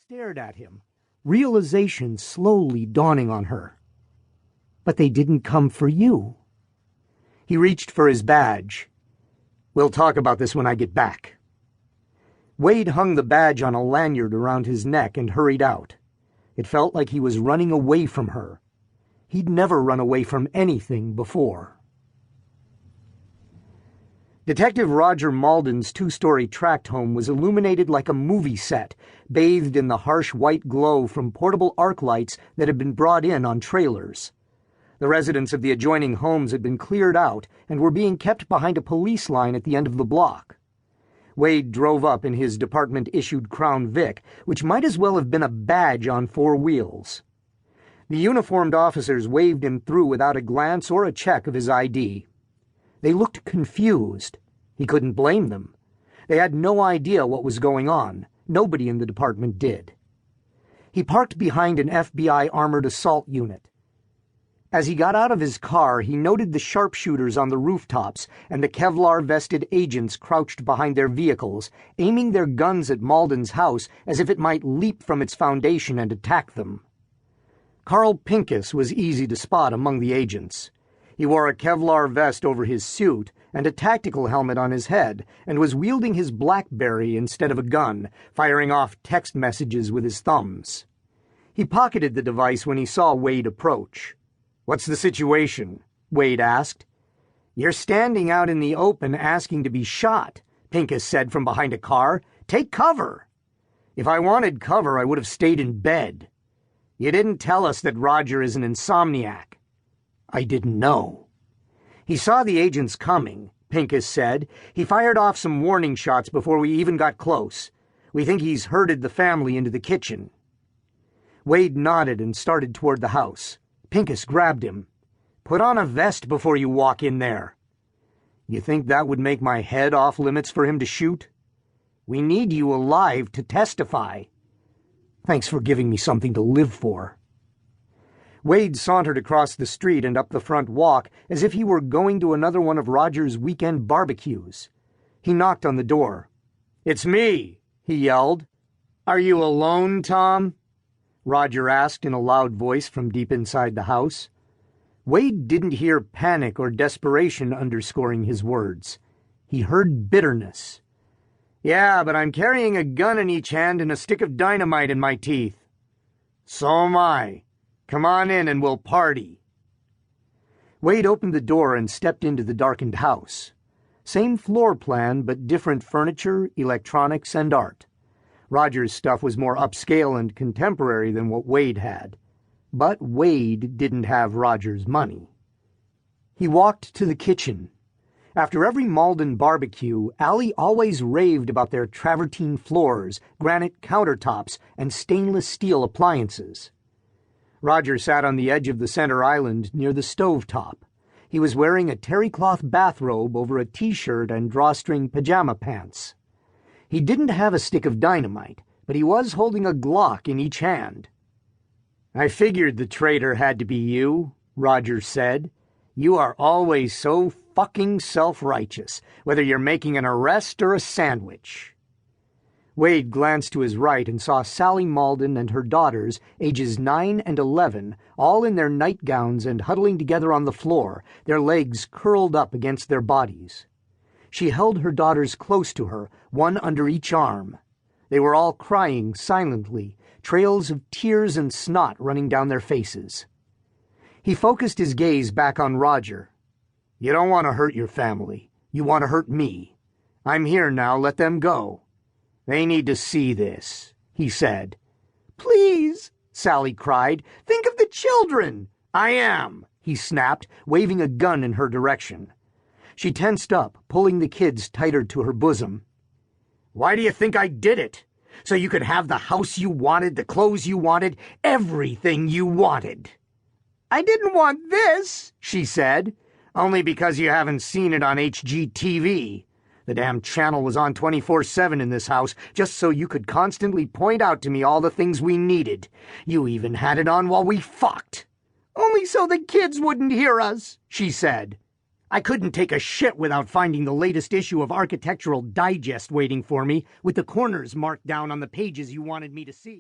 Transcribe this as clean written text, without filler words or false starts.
stared at him, realization slowly dawning on her. But they didn't come for you. He reached for his badge. We'll talk about this when I get back. Wade hung the badge on a lanyard around his neck and hurried out. It felt like he was running away from her. He'd never run away from anything before. Detective Roger Malden's two-story tract home was illuminated like a movie set, bathed in the harsh white glow from portable arc lights that had been brought in on trailers. The residents of the adjoining homes had been cleared out and were being kept behind a police line at the end of the block. Wade drove up in his department-issued Crown Vic, which might as well have been a badge on four wheels. The uniformed officers waved him through without a glance or a check of his ID. They looked confused. He couldn't blame them. They had no idea what was going on. Nobody in the department did. He parked behind an FBI armored assault unit. As he got out of his car, he noted the sharpshooters on the rooftops and the Kevlar-vested agents crouched behind their vehicles, aiming their guns at Malden's house as if it might leap from its foundation and attack them. Carl Pincus was easy to spot among the agents. He wore a Kevlar vest over his suit and a tactical helmet on his head, and was wielding his BlackBerry instead of a gun, firing off text messages with his thumbs. He pocketed the device when he saw Wade approach. "What's the situation?" Wade asked. "You're standing out in the open asking to be shot," Pincus said from behind a car. "Take cover." "If I wanted cover, I would have stayed in bed." "You didn't tell us that Roger is an insomniac." "I didn't know." "He saw the agents coming," Pincus said. "He fired off some warning shots before we even got close. We think he's herded the family into the kitchen." Wade nodded and started toward the house. Pincus grabbed him. "Put on a vest before you walk in there." "You think that would make my head off limits for him to shoot?" "We need you alive to testify." "Thanks for giving me something to live for." Wade sauntered across the street and up the front walk as if he were going to another one of Roger's weekend barbecues. He knocked on the door. "It's me," he yelled. "Are you alone, Tom?" Roger asked in a loud voice from deep inside the house. Wade didn't hear panic or desperation underscoring his words. He heard bitterness. "Yeah, but I'm carrying a gun in each hand and a stick of dynamite in my teeth." "So am I. Come on in and we'll party." Wade opened the door and stepped into the darkened house. Same floor plan, but different furniture, electronics, and art. Roger's stuff was more upscale and contemporary than what Wade had. But Wade didn't have Roger's money. He walked to the kitchen. After every Malden barbecue, Allie always raved about their travertine floors, granite countertops, and stainless steel appliances. Roger sat on the edge of the center island near the stovetop. He was wearing a terry-cloth bathrobe over a t-shirt and drawstring pajama pants. He didn't have a stick of dynamite, but he was holding a Glock in each hand. "I figured the traitor had to be you," Roger said. "You are always so fucking self-righteous, whether you're making an arrest or a sandwich." Wade glanced to his right and saw Sally Malden and her daughters, ages 9 and 11, all in their nightgowns and huddling together on the floor, their legs curled up against their bodies. She held her daughters close to her, one under each arm. They were all crying silently, trails of tears and snot running down their faces. He focused his gaze back on Roger. "You don't want to hurt your family. You want to hurt me. I'm here now, let them go. They need to see this," he said. "Please," Sally cried. "Think of the children." "I am," he snapped, waving a gun in her direction. She tensed up, pulling the kids tighter to her bosom. "Why do you think I did it? So you could have the house you wanted, the clothes you wanted, everything you wanted." "I didn't want this," she said. "Only because you haven't seen it on HGTV. The damn channel was on 24/7 in this house, just so you could constantly point out to me all the things we needed. You even had it on while we fucked." "Only so the kids wouldn't hear us," she said. "I couldn't take a shit without finding the latest issue of Architectural Digest waiting for me, with the corners marked down on the pages you wanted me to see."